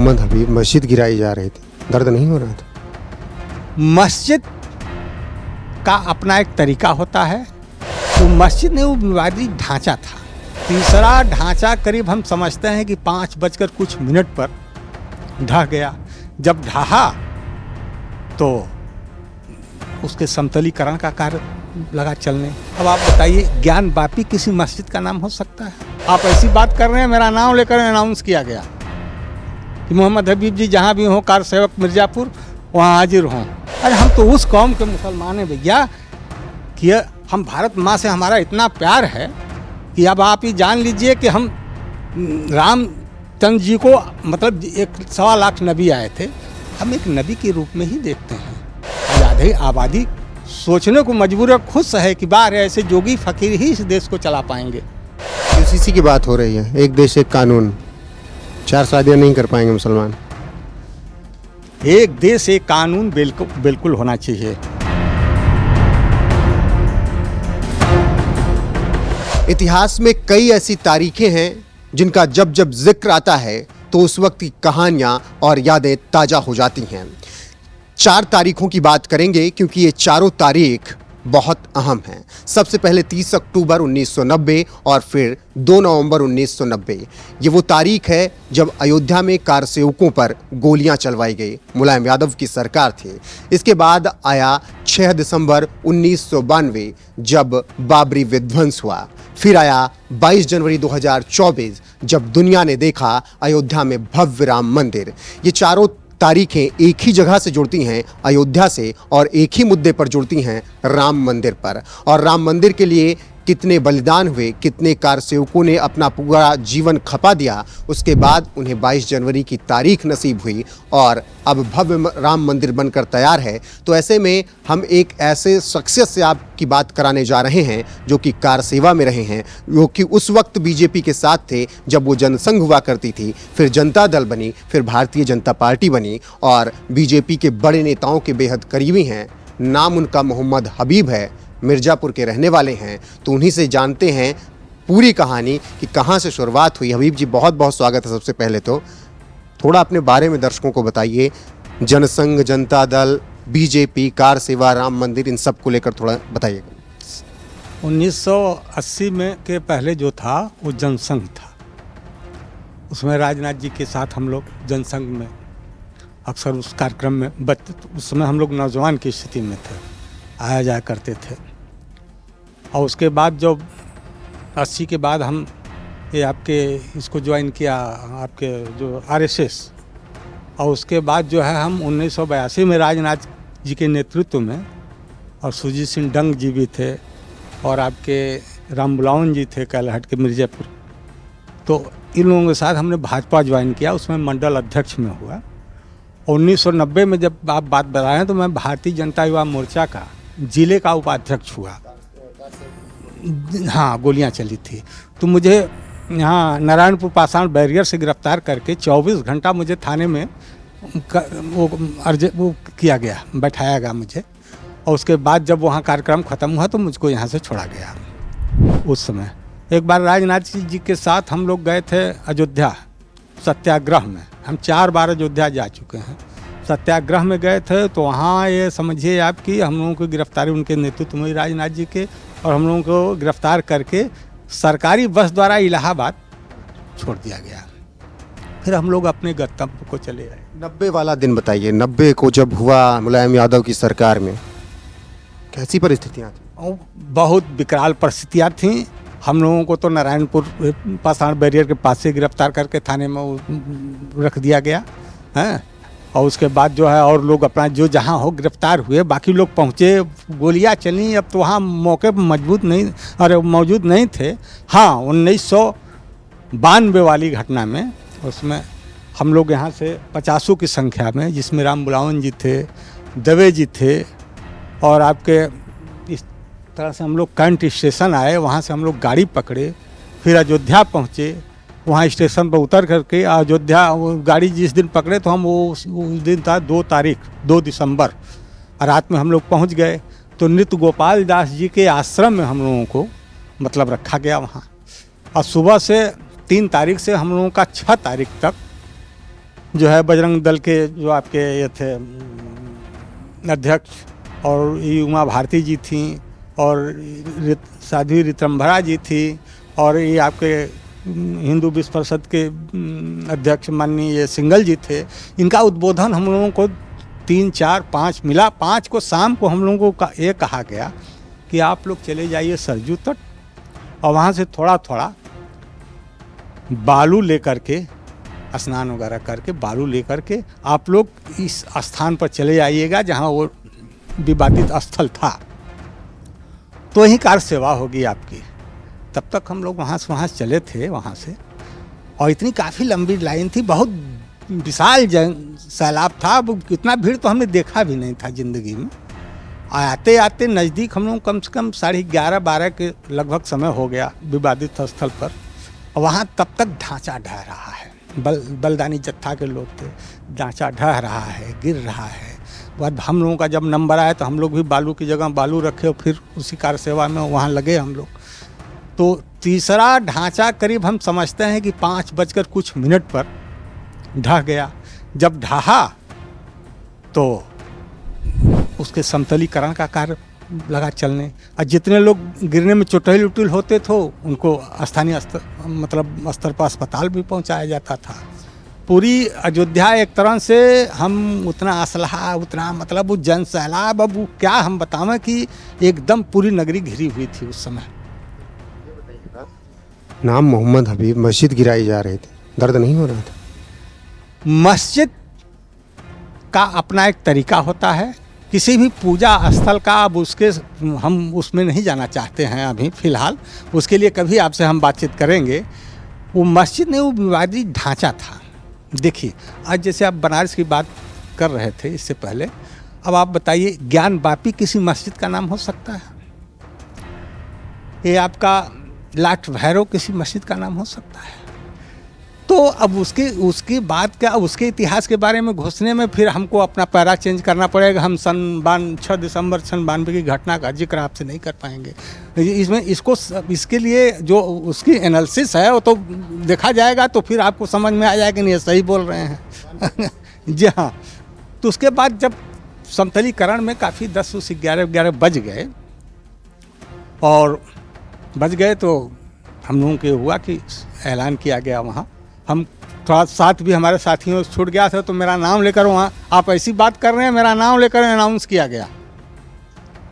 मोहम्मद हबीब मस्जिद गिराई जा रही थी, दर्द नहीं हो रहा था? मस्जिद का अपना एक तरीका होता है। तो मस्जिद में वो विवादित ढांचा था। तीसरा ढांचा करीब हम समझते हैं कि 5 बजकर कुछ मिनट पर ढह गया। जब ढहा तो उसके समतलीकरण का कार्य लगा चलने। अब आप बताइए, ज्ञान वापी किसी मस्जिद का नाम हो सकता है? आप ऐसी बात कर रहे हैं, मेरा नाम लेकर अनाउंस किया गया कि मोहम्मद हबीब जी जहाँ भी हों, कार सेवक मिर्ज़ापुर, वहाँ हाजिर हों। अरे हम तो उस कौम के मुसलमान हैं भैया कि हम भारत माँ से हमारा इतना प्यार है कि अब आप ये जान लीजिए कि हम रामचंद्र जी को, मतलब 1.25 लाख नबी आए थे, हम एक नबी के रूप में ही देखते हैं। आज़ादी आबादी सोचने को मजबूर है, खुश है कि बाहर ऐसे जोगी फकीर ही इस देश को चला पाएंगे। यूसीसी की बात हो रही है, एक देश एक कानून, 4 शादियाँ नहीं कर पाएंगे मुसलमान। एक देश एक कानून बिल्कुल होना चाहिए। इतिहास में कई ऐसी तारीखें हैं जिनका जब जब जिक्र आता है तो उस वक्त की कहानियां और यादें ताजा हो जाती हैं। 4 तारीखों की बात करेंगे क्योंकि ये चारों तारीख बहुत अहम हैं। सबसे पहले 30 अक्टूबर 1990 और फिर 2 नवंबर 1990। ये वो तारीख है जब अयोध्या में कार सेवकों पर गोलियां चलवाई गई। मुलायम यादव की सरकार थी। इसके बाद आया 6 दिसंबर 1992 जब बाबरी विध्वंस हुआ। फिर आया 22 जनवरी 2024 जब दुनिया ने देखा अयोध्या में भव्य राम मंदिर। ये चारों तारीखें एक ही जगह से जुड़ती हैं, अयोध्या से, और एक ही मुद्दे पर जुड़ती हैं, राम मंदिर पर। और राम मंदिर के लिए कितने बलिदान हुए, कितने कार सेवकों ने अपना पूरा जीवन खपा दिया, उसके बाद उन्हें 22 जनवरी की तारीख नसीब हुई और अब भव्य राम मंदिर बनकर तैयार है। तो ऐसे में हम एक ऐसे शख्सियत से आपकी बात कराने जा रहे हैं जो कि कार सेवा में रहे हैं, जो कि उस वक्त बीजेपी के साथ थे जब वो जनसंघ हुआ करती थी, फिर जनता दल बनी, फिर भारतीय जनता पार्टी बनी और बीजेपी के बड़े नेताओं के बेहद करीबी हैं। नाम उनका मोहम्मद हबीब है, मिर्ज़ापुर के रहने वाले हैं। तो उन्हीं से जानते हैं पूरी कहानी कि कहाँ से शुरुआत हुई। हबीब जी, बहुत बहुत स्वागत है। सबसे पहले तो थोड़ा अपने बारे में दर्शकों को बताइए। जनसंघ, जनता दल, बीजेपी, कार सेवा, राम मंदिर, इन सब को लेकर थोड़ा बताइएगा। 1980 में के पहले जो था वो जनसंघ था। उसमें राजनाथ जी के साथ हम लोग जनसंघ में अक्सर उस कार्यक्रम में उस समय हम लोग नौजवान की स्थिति में थे, आया जाया करते थे। और उसके बाद जब 80 के बाद हम ये आपके इसको ज्वाइन किया, आपके जो RSS, और उसके बाद जो है हम 1982 में राजनाथ जी के नेतृत्व में, और सुजीत सिंह डंग जी भी थे और आपके राम बुलावन जी थे कैलहट के मिर्ज़ापुर। तो इन लोगों के साथ हमने भाजपा ज्वाइन किया, उसमें मंडल अध्यक्ष में हुआ। 1990 में जब आप बात बताएं तो मैं भारतीय जनता युवा मोर्चा का जिले का उपाध्यक्ष हुआ। हाँ, गोलियां चली थी तो मुझे यहाँ नारायणपुर पाषाण बैरियर से गिरफ्तार करके 24 घंटा मुझे थाने में वो किया गया, बैठाया गया मुझे। और उसके बाद जब वहाँ कार्यक्रम ख़त्म हुआ तो मुझको यहाँ से छोड़ा गया। उस समय एक बार राजनाथ जी के साथ हम लोग गए थे अयोध्या सत्याग्रह में। हम 4 बार अयोध्या जा चुके हैं। सत्याग्रह में गए थे तो वहाँ ये समझिए आप कि हम लोगों की गिरफ्तारी उनके नेतृत्व में राजनाथ जी के, और हम लोगों को गिरफ्तार करके सरकारी बस द्वारा इलाहाबाद छोड़ दिया गया। फिर हम लोग अपने गंतव्य को चले आए। 90 वाला दिन बताइए। 90 को जब हुआ मुलायम यादव की सरकार में, कैसी परिस्थितियाँ थी? बहुत विकराल परिस्थितियाँ थीं। हम लोगों को तो नारायणपुर पाषाण बैरियर के पास से गिरफ्तार करके थाने में रख दिया गया है। और उसके बाद जो है और लोग अपना जो जहाँ हो गिरफ्तार हुए, बाकी लोग पहुँचे, गोलियाँ चली। अब तो वहाँ मौके पर मौजूद नहीं थे। हाँ, 1992 वाली घटना में, उसमें हम लोग यहाँ से 50 की संख्या में, जिसमें राम बुलावन जी थे, दवे जी थे, और आपके इस तरह से हम लोग कैंट स्टेशन आए। वहाँ से हम लोग गाड़ी पकड़े, फिर अयोध्या पहुँचे। वहाँ स्टेशन पर उतर करके अयोध्या गाड़ी जिस दिन पकड़े तो हम वो उस दिन था 2 दिसंबर, रात में हम लोग पहुँच गए। तो नृत्य गोपाल दास जी के आश्रम में हम लोगों को मतलब रखा गया वहाँ। और सुबह से 3 तारीख से हम लोगों का 6 तारीख तक जो है बजरंग दल के जो आपके ये थे अध्यक्ष, और ये उमा भारती जी थी, और साध्वी ऋतंभरा जी थी, और ये आपके हिंदू विश्व परिषद के अध्यक्ष माननीय ये सिंगल जी थे। इनका उद्बोधन हम लोगों को 3, 4, 5 मिला। 5 को शाम को हम लोगों को ये कहा गया कि आप लोग चले जाइए सरजू तट, और वहाँ से थोड़ा थोड़ा बालू लेकर के, स्नान वगैरह करके बालू लेकर के आप लोग इस स्थान पर चले जाइएगा जहाँ वो विवादित स्थल था, तो ही कार सेवा होगी आपकी। तब तक हम लोग वहाँ से चले थे वहाँ से, और इतनी काफ़ी लंबी लाइन थी, बहुत विशाल सैलाब था। अब इतना भीड़ तो हमने देखा भी नहीं था ज़िंदगी में। आते आते नज़दीक हम लोग कम से कम 11:30-12 के लगभग समय हो गया विवादित स्थल पर, और वहाँ तब तक ढांचा ढह रहा है। बलदानी जत्था के लोग थे, ढांचा ढह रहा है, गिर रहा है। बाद हम लोगों का जब नंबर आया तो हम लोग भी बालू की जगह बालू रखे, और फिर उसी कार सेवा में वहाँ लगे हम लोग। तो तीसरा ढांचा करीब हम समझते हैं कि 5 कुछ मिनट पर ढह गया। जब ढहा तो उसके समतलीकरण का कार्य लगा चलने, और जितने लोग गिरने में चोटिल उटिल होते थे उनको स्थानीय स्तर पर अस्पताल भी पहुंचाया जाता था। पूरी अयोध्या एक तरह से हम उतना असलहा, उतना वो जन सैलाब, अब वो क्या हम बतावें कि एकदम पूरी नगरी घिरी हुई थी उस समय। नाम मोहम्मद हबीब, मस्जिद गिराई जा रही थी, दर्द नहीं हो रहा था? मस्जिद का अपना एक तरीका होता है, किसी भी पूजा स्थल का। अब उसके हम उसमें नहीं जाना चाहते हैं अभी फ़िलहाल, उसके लिए कभी आपसे हम बातचीत करेंगे। वो मस्जिद नहीं, वो विवादित ढांचा था। देखिए, आज जैसे आप बनारस की बात कर रहे थे इससे पहले, अब आप बताइए ज्ञान वापी किसी मस्जिद का नाम हो सकता है? ये आपका लाट भैरव किसी मस्जिद का नाम हो सकता है? तो अब उसके बाद क्या, उसके इतिहास के बारे में घुसने में फिर हमको अपना पैरा चेंज करना पड़ेगा। हम 6 दिसंबर 92 की घटना का जिक्र आपसे नहीं कर पाएंगे इसके लिए जो उसकी एनालिसिस है वो तो देखा जाएगा, तो फिर आपको समझ में आ जाएगा कि नहीं सही बोल रहे हैं। जी हाँ। तो उसके बाद जब समतलीकरण में काफ़ी 10-11 बज गए, और बच गए तो हम लोगों के हुआ कि ऐलान किया गया वहाँ। हम थोड़ा साथ भी हमारे साथियों से छूट गया था, तो मेरा नाम लेकर वहाँ, आप ऐसी बात कर रहे हैं, मेरा नाम लेकर अनाउंस किया गया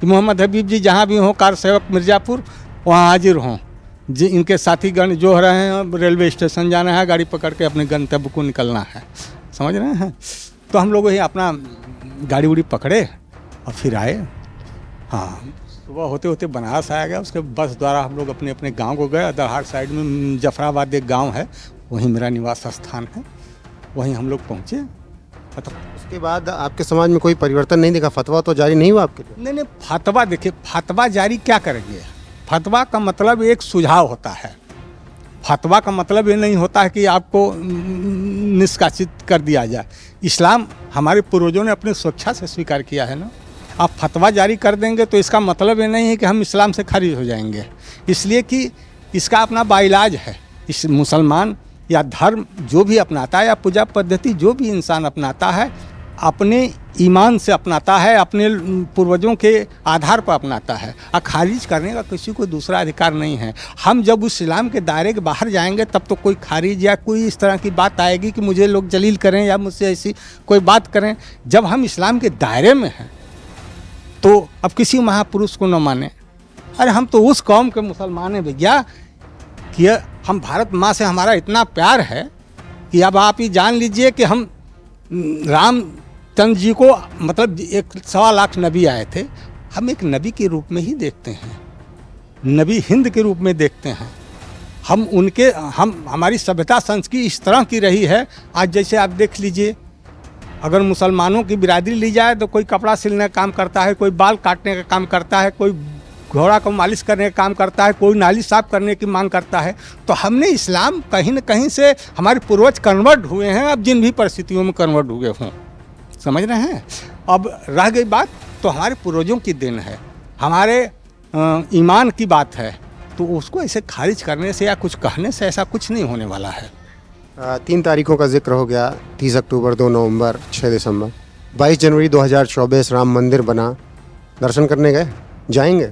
कि मोहम्मद हबीब जी जहाँ भी हों, कार सेवक मिर्ज़ापुर, वहाँ हाजिर हों। जी, इनके साथीगण जो हो रहे हैं, रेलवे स्टेशन जाना है, गाड़ी पकड़ के अपने गंतव्य को निकलना है, समझ रहे हैं। तो हम लोग ही अपना गाड़ी उड़ी पकड़े और फिर आए। हाँ, सुबह होते होते बनारस आया गया। उसके बस द्वारा हम लोग अपने अपने गांव को गए। दरहार साइड में जफराबाद एक गांव है, वहीं मेरा निवास स्थान है, वहीं हम लोग पहुँचे। उसके बाद आपके समाज में कोई परिवर्तन नहीं देखा? फतवा तो जारी नहीं हुआ आपके लिए? नहीं, फतवा देखिए, फतवा जारी क्या करेंगे? फतवा का मतलब एक सुझाव होता है। फतवा का मतलब ये नहीं होता है कि आपको निष्कासित कर दिया जाए। इस्लाम हमारे पूर्वजों ने अपनी स्वेच्छा से स्वीकार किया है ना। आप फतवा जारी कर देंगे तो इसका मतलब ये नहीं है कि हम इस्लाम से खारिज हो जाएंगे, इसलिए कि इसका अपना बाइलाज है। इस मुसलमान या धर्म जो भी अपनाता है, या पूजा पद्धति जो भी इंसान अपनाता है, अपने ईमान से अपनाता है, अपने पूर्वजों के आधार पर अपनाता है, और खारिज करने का किसी को दूसरा अधिकार नहीं है। हम जब उस इस्लाम के दायरे के बाहर जाएंगे तब तो कोई खारिज या कोई इस तरह की बात आएगी कि मुझे लोग जलील करें या मुझसे ऐसी कोई बात करें। जब हम इस्लाम के दायरे में हैं तो अब किसी महापुरुष को न माने। अरे हम तो उस कौम के मुसलमान हैं भैया कि हम भारत माँ से हमारा इतना प्यार है कि अब आप ये जान लीजिए कि हम रामचंद्र जी को, मतलब 1.25 लाख नबी आए थे, हम एक नबी के रूप में ही देखते हैं, नबी हिंद के रूप में देखते हैं। हम हमारी सभ्यता संस्कृति इस तरह की रही है। आज जैसे आप देख लीजिए, अगर मुसलमानों की बिरादरी ली जाए तो कोई कपड़ा सिलने का काम करता है, कोई बाल काटने का काम करता है, कोई घोड़ा को मालिश करने का काम करता है, कोई नाली साफ करने की मांग करता है। तो हमने इस्लाम कहीं न कहीं से हमारे पूर्वज कन्वर्ट हुए हैं, अब जिन भी परिस्थितियों में कन्वर्ट हुए हों, समझ रहे हैं। अब रह गई बात तो हमारे पूर्वजों की देन है, हमारे ईमान की बात है, तो उसको ऐसे खारिज करने से या कुछ कहने से ऐसा कुछ नहीं होने वाला है। 3 तारीखों का जिक्र हो गया, 30 अक्टूबर, 2 नवंबर, 6 दिसंबर। 22 जनवरी 2024 राम मंदिर बना, दर्शन करने गए, जाएंगे?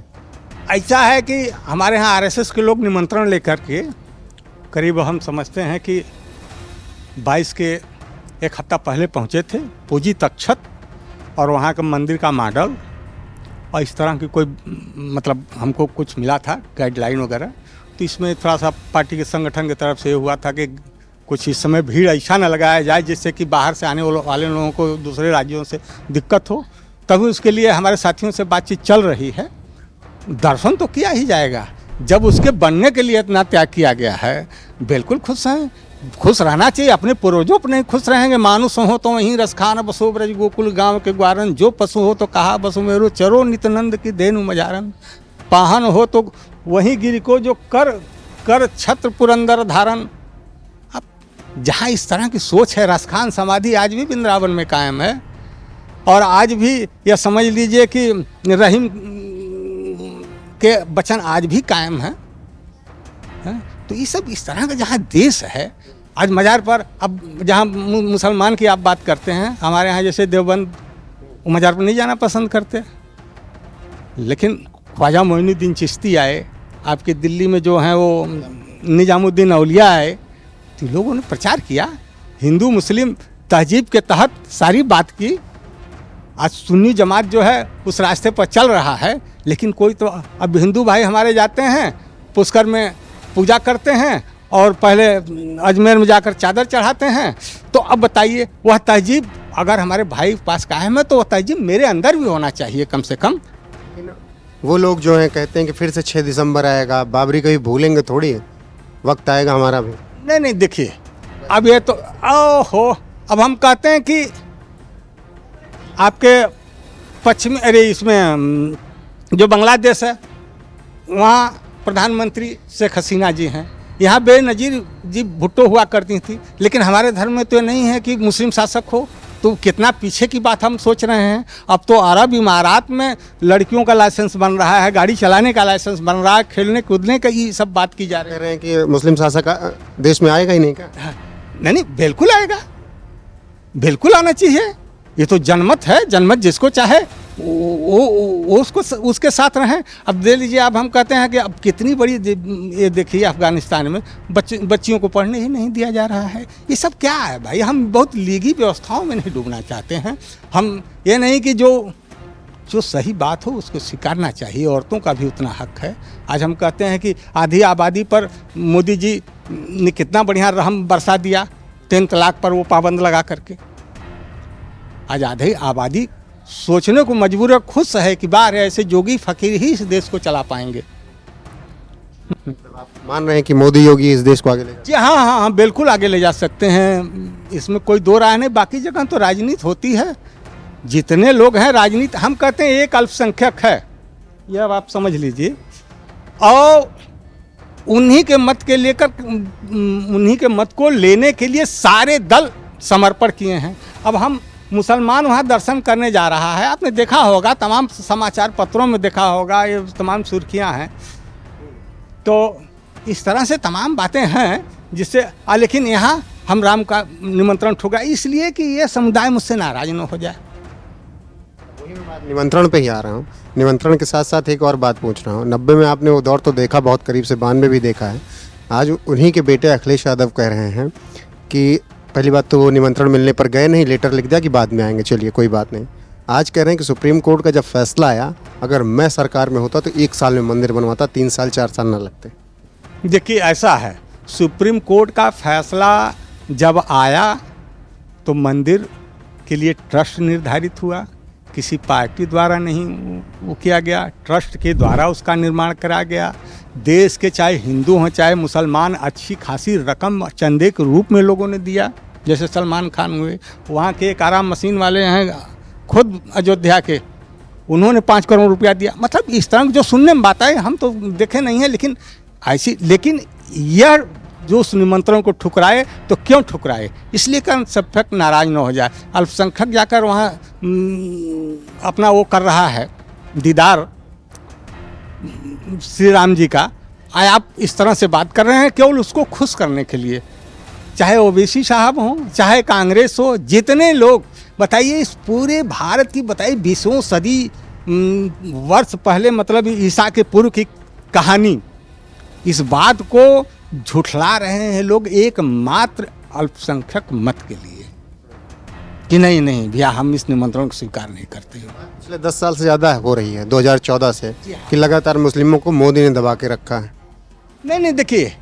ऐसा है कि हमारे यहाँ आरएसएस के लोग निमंत्रण लेकर के करीब हम समझते हैं कि 22 के एक हफ्ता पहले पहुँचे थे। पूजी तक्षत और वहाँ का मंदिर का मॉडल और इस तरह की कोई मतलब हमको कुछ मिला था गाइडलाइन वगैरह, तो इसमें थोड़ा सा पार्टी के संगठन की तरफ से हुआ था कि कुछ इस समय भीड़ ऐसा न लगाया जाए जिससे कि बाहर से आने वाले लोगों को दूसरे राज्यों से दिक्कत हो। तभी उसके लिए हमारे साथियों से बातचीत चल रही है। दर्शन तो किया ही जाएगा, जब उसके बनने के लिए इतना त्याग किया गया है। बिल्कुल खुश हैं, खुश रहना चाहिए। अपने पूर्वजों पर नहीं खुश रहेंगे। मानुष हो तो वहीं रसखान बसो ब्रज गोकुल गांव के ग्वारन, जो पशु हो तो कहा बसु मेरो चरो नित्यानंद की देनु मजारन, पाहन हो तो वहीं गिर को जो कर छत्र पुरंदर धारण। अब जहाँ इस तरह की सोच है, रसखान समाधि आज भी वृंदावन में कायम है और आज भी यह समझ लीजिए कि रहीम के वचन आज भी कायम है। तो ये सब इस तरह का जहाँ देश है, आज मज़ार पर, अब जहाँ मुसलमान की आप बात करते हैं, हमारे यहाँ जैसे देवबंद मज़ार पर नहीं जाना पसंद करते, लेकिन ख्वाजा मोइनुद्दीन चिश्ती आए, आपके दिल्ली में जो हैं वो निजामुद्दीन औलिया आए, तो लोगों ने प्रचार किया, हिंदू मुस्लिम तहजीब के तहत सारी बात की। आज सुन्नी जमात जो है उस रास्ते पर चल रहा है, लेकिन कोई तो अब हिंदू भाई हमारे जाते हैं पुष्कर में पूजा करते हैं और पहले अजमेर में जाकर चादर चढ़ाते हैं। तो अब बताइए, वह तहजीब अगर हमारे भाई पास कायम है तो वह तहजीब मेरे अंदर भी होना चाहिए कम से कम। वो लोग जो हैं कहते हैं कि फिर से 6 दिसंबर आएगा, बाबरी को ही भूलेंगे थोड़ी, वक्त आएगा हमारा भी। नहीं देखिए, अब ये तो ओहो, अब हम कहते हैं कि आपके पश्चिमी, अरे इसमें जो बांग्लादेश है वहाँ प्रधानमंत्री शेख हसीना जी हैं, यहाँ बेनज़ीर जी भुट्टो हुआ करती थी, लेकिन हमारे धर्म में तो नहीं है कि मुस्लिम शासक हो। तो कितना पीछे की बात हम सोच रहे हैं। अब तो अरब इमारात में लड़कियों का लाइसेंस बन रहा है, गाड़ी चलाने का लाइसेंस बन रहा है, खेलने कूदने का ये सब बात की जा रहे हैं कि मुस्लिम शासक देश में आएगा ही नहीं क्या? नहीं, बिल्कुल आएगा, बिल्कुल आना चाहिए। ये तो जनमत है, जनमत जिसको चाहे वो उसको उसके साथ रहें। अब दे लीजिए, अब हम कहते हैं कि अब कितनी बड़ी ये देखिए अफगानिस्तान में बच्चियों को पढ़ने ही नहीं दिया जा रहा है। ये सब क्या है भाई? हम बहुत लीगी व्यवस्थाओं में नहीं डूबना चाहते हैं। हम ये नहीं कि जो सही बात हो उसको स्वीकारना चाहिए, औरतों का भी उतना हक है। आज हम कहते हैं कि आधी आबादी पर मोदी जी ने कितना बढ़िया रहम बरसा दिया, 3 तलाक पर वो पाबंद लगा करके। आज आधी आबादी सोचने को मजबूर है, खुश है कि बार ऐसे जोगी फकीर ही इस देश को चला पाएंगे। आप मान रहे हैं कि मोदी योगी इस देश को आगे ले जी हाँ, बिल्कुल आगे ले जा सकते हैं, इसमें कोई दो राय नहीं। बाकी जगह तो राजनीति होती है, जितने लोग हैं राजनीति, हम कहते हैं एक अल्पसंख्यक है, यह आप समझ लीजिए, और उन्हीं के मत के लेकर, उन्हीं के मत को लेने के लिए सारे दल समर्पण किए हैं। अब हम मुसलमान वहाँ दर्शन करने जा रहा है, आपने देखा होगा, तमाम समाचार पत्रों में देखा होगा, ये तमाम सुर्खियाँ हैं। तो इस तरह से तमाम बातें हैं जिससे, लेकिन यहाँ हम राम का निमंत्रण ठुकरा इसलिए कि ये समुदाय मुझसे नाराज न हो जाए। निमंत्रण पे ही आ रहा हूँ। निमंत्रण के साथ साथ एक और बात पूछ रहा हूँ। 90 में आपने वो दौर तो देखा बहुत करीब से, 92 भी देखा है। आज उन्हीं के बेटे अखिलेश यादव कह रहे हैं कि पहली बात तो वो निमंत्रण मिलने पर गए नहीं, लेटर लिख दिया कि बाद में आएंगे, चलिए कोई बात नहीं। आज कह रहे हैं कि सुप्रीम कोर्ट का जब फैसला आया, अगर मैं सरकार में होता तो 1 साल में मंदिर बनवाता, 3 साल 4 साल ना लगते। देखिए ऐसा है, सुप्रीम कोर्ट का फैसला जब आया तो मंदिर के लिए ट्रस्ट निर्धारित हुआ, किसी पार्टी द्वारा नहीं वो किया गया, ट्रस्ट के द्वारा उसका निर्माण करा गया। देश के चाहे हिंदू हों चाहे मुसलमान, अच्छी खासी रकम चंदे के रूप में लोगों ने दिया। जैसे सलमान खान हुए, वहाँ के एक आराम मशीन वाले हैं खुद अयोध्या के, उन्होंने 5 करोड़ रुपया दिया। मतलब इस तरह जो सुनने में बात आई, हम तो देखे नहीं है, लेकिन ऐसी, लेकिन यह जो उस निमंत्रण को ठुकराए तो क्यों ठुकराए? इसलिए कि अल्पसंख्यक नाराज न हो जाए। अल्पसंख्यक जाकर वहाँ अपना वो कर रहा है दीदार श्री राम जी का, आप इस तरह से बात कर रहे हैं केवल उसको खुश करने के लिए। चाहे ओबीसी साहब हों, चाहे कांग्रेस हो, जितने लोग, बताइए इस पूरे भारत की, बताइए 20वीं सदी वर्ष पहले, मतलब ईसा के पूर्व की कहानी, इस बात को झुठला रहे हैं लोग एकमात्र अल्पसंख्यक मत के लिए कि नहीं नहीं भैया हम इस निमंत्रण को स्वीकार नहीं करते। पिछले 10 साल से ज़्यादा हो रही है 2014 से कि लगातार मुस्लिमों को मोदी ने दबा के रखा है। नहीं, देखिए,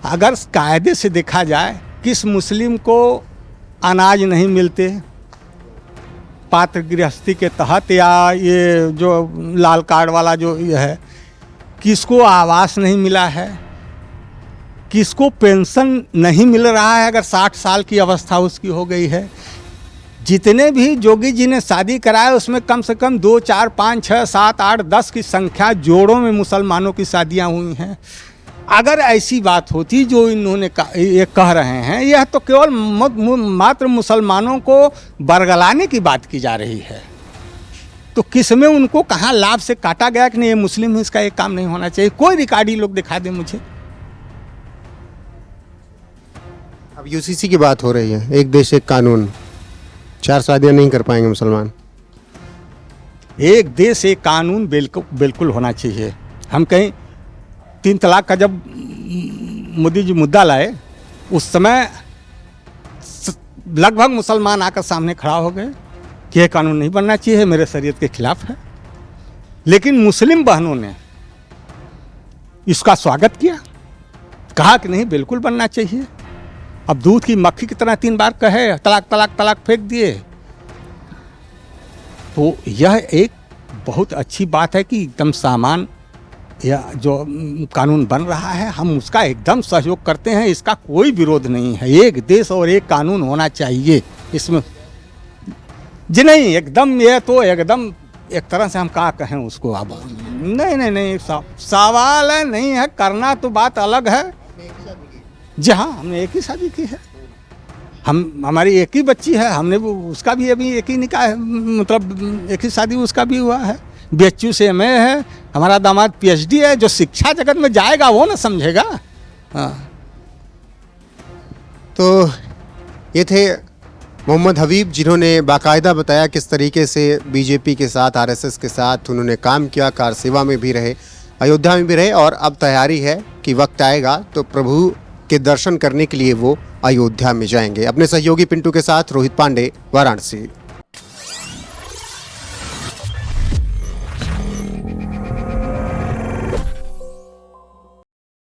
अगर कायदे से देखा जाए, किस मुस्लिम को अनाज नहीं मिलते पात्र गृहस्थी के तहत, या ये जो लाल कार्ड वाला जो ये है, किसको आवास नहीं मिला है, किसको पेंशन नहीं मिल रहा है अगर 60 साल की अवस्था उसकी हो गई है। जितने भी जोगी जी ने शादी कराए उसमें कम से कम 2, 4, 5, 6, 7, 8, 10 की संख्या जोड़ों में मुसलमानों की शादियां हुई हैं। अगर ऐसी बात होती जो इन्होंने ये कह रहे हैं, यह तो केवल मात्र मुसलमानों को बरगलाने की बात की जा रही है, तो किस में उनको कहाँ लाभ से काटा गया कि नहीं ये मुस्लिम है, इसका एक काम नहीं होना चाहिए। कोई रिकॉर्ड ही लोग दिखा दे मुझे। अब यूसीसी की बात हो रही है, एक देश एक कानून, 4 शादियां नहीं कर पाएंगे मुसलमान। एक देश एक कानून बिल्कुल होना चाहिए। हम कहीं 3 तलाक का जब मोदी जी मुद्दा लाए, उस समय लगभग मुसलमान आकर सामने खड़ा हो गए कि यह कानून नहीं बनना चाहिए, मेरे शरीयत के खिलाफ है। लेकिन मुस्लिम बहनों ने इसका स्वागत किया, कहा कि नहीं बिल्कुल बनना चाहिए। अब दूध की मक्खी की तरह 3 बार कहे तलाक तलाक तलाक फेंक दिए, तो यह एक बहुत अच्छी बात है कि एकदम सामान या जो कानून बन रहा है हम उसका एकदम सहयोग करते हैं, इसका कोई विरोध नहीं है। एक देश और एक कानून होना चाहिए इसमें जी। नहीं एकदम, ये तो एकदम एक तरह से हम क्या कहें उसको। अब नहीं सवाल है नहीं है, करना तो बात अलग है। जी हाँ, हमने एक ही शादी की है, हमारी एक ही बच्ची है, हमने उसका भी अभी एक ही निकाह, मतलब एक ही शादी उसका भी हुआ है। BHU से MA है, हमारा दामाद PhD है। जो शिक्षा जगत में जाएगा वो ना समझेगा। हाँ, तो ये थे मोहम्मद हबीब, जिन्होंने बाकायदा बताया किस तरीके से बीजेपी के साथ, RSS के साथ उन्होंने काम किया, कार सेवा में भी रहे, अयोध्या में भी रहे, और अब तैयारी है कि वक्त आएगा तो प्रभु के दर्शन करने के लिए वो अयोध्या में जाएंगे। अपने सहयोगी पिंटू के साथ रोहित पांडे, वाराणसी।